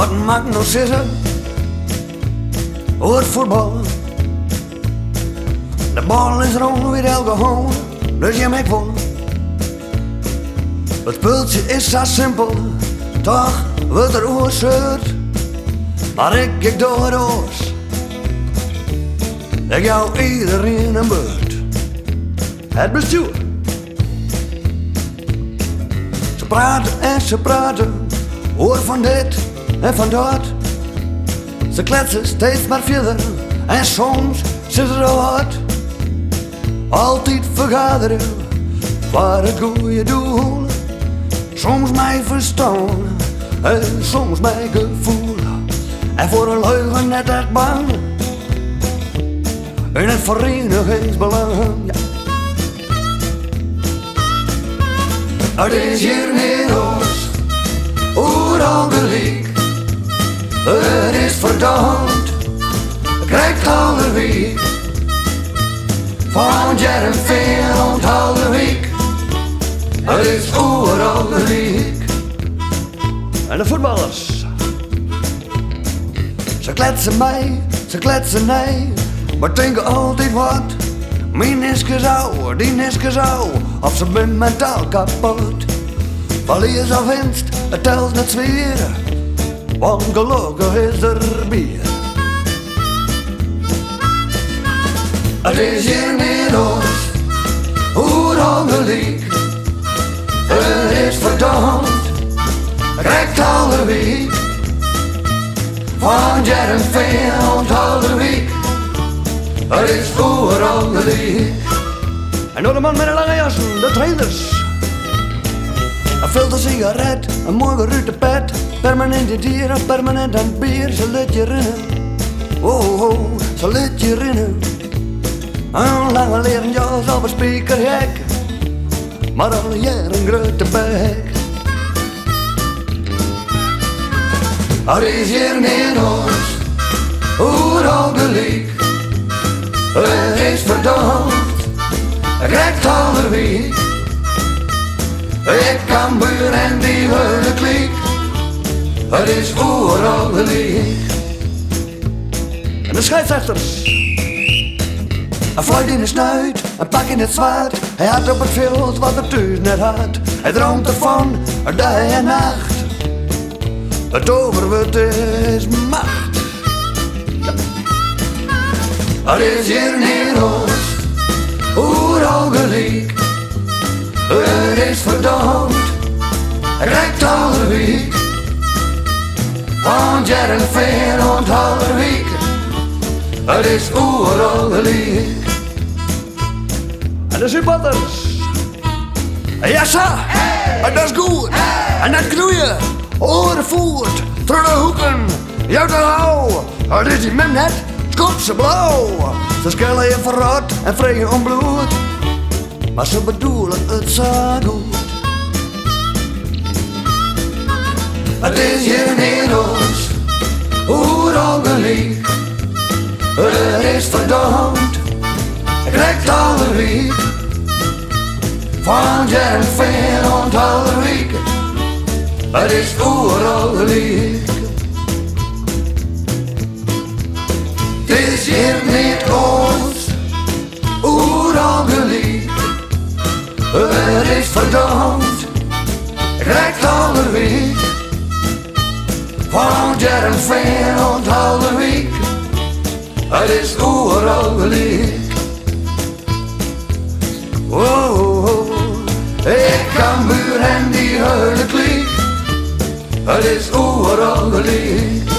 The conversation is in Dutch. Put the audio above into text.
Wat mag ik nog zeggen over het voetbal? De bal is rond weer elke hoon, dus je maakt vol. Het speeltje is zo simpel, toch wordt er oorzeurd. Maar ik door het oors, ik jou iedereen een beurt. Het bestuur. Ze praten en ze praten, hoor van dit en van dat. Ze kletsen steeds maar verder en soms zit er hard. Altijd vergaderen voor het goede doel. Soms mijn verstand en soms mijn gevoel. En voor een leugen net echt bang. In het verenigingsbelang, ja. Het is hier niet ons, overal gelijk. Het is verdampt, krijgt alle week. Van jaar en veel onthoud de week. Het is overal gelijk. En de voetballers, ze kletsen mij, ze kletsen nee, maar denken altijd wat. Mijn iske zo, die iske zo, of ze ben mentaal kapot. Verlies of winst, het telt net zweren, want gelukkig is er bier. Het is hier niet ons, overal gelijk. Het is verdampt, krijgt alle week. Van jaar en veel onthoud de week. Het is overal gelijk. En door de man met de lange jassen, de trainers. Een filter sigaret, een mooi geruite pet. Permanent in dieren, permanent aan het bier. Ze let je rennen, oh, oh, ze let je rennen. Een lange leren jas op een spiekerhek, maar al jaren een grote bek. Het is hier niet ons, overal gelijk. Het is verdampt, krijgt alle week. Ik kan buur en die hele kliek. Het is overal gelijk. En de scheidsrechters, een fluit in de snuit, een pak in het zwaard. Hij had op het veld wat er thuis net had. Hij droomt ervan, dag en nacht. Het overwicht is macht. Ja. Het is hier niet ons, overal gelijk. Het is verdampt, krijgt alle week. Van jaar en veel onthoud de week. Het is overal gelijk. En de supporters, ja sa, hey. Dat is goed, hey. En dat knoeien, oren voert, door de hoeken, jou te hou. Het is die mem net, skopse blauw. Ze skellen je verrot en vregen om bloed, maar ze bedoelen het zo goed. Het is hier niet ons, overal gelijk. Het is verdampt, krijgt alle week. Van jaar en veel onthoud de week. Het is overal gelijk. Het is hier niet ons, overal gelijk. Het is verdampt, krijgt alle week. Van jaar en veel onthoud de week. Het is overal gelijk. Oh, oh, oh. Ik kan buur en die hele kliek. Het is overal gelijk.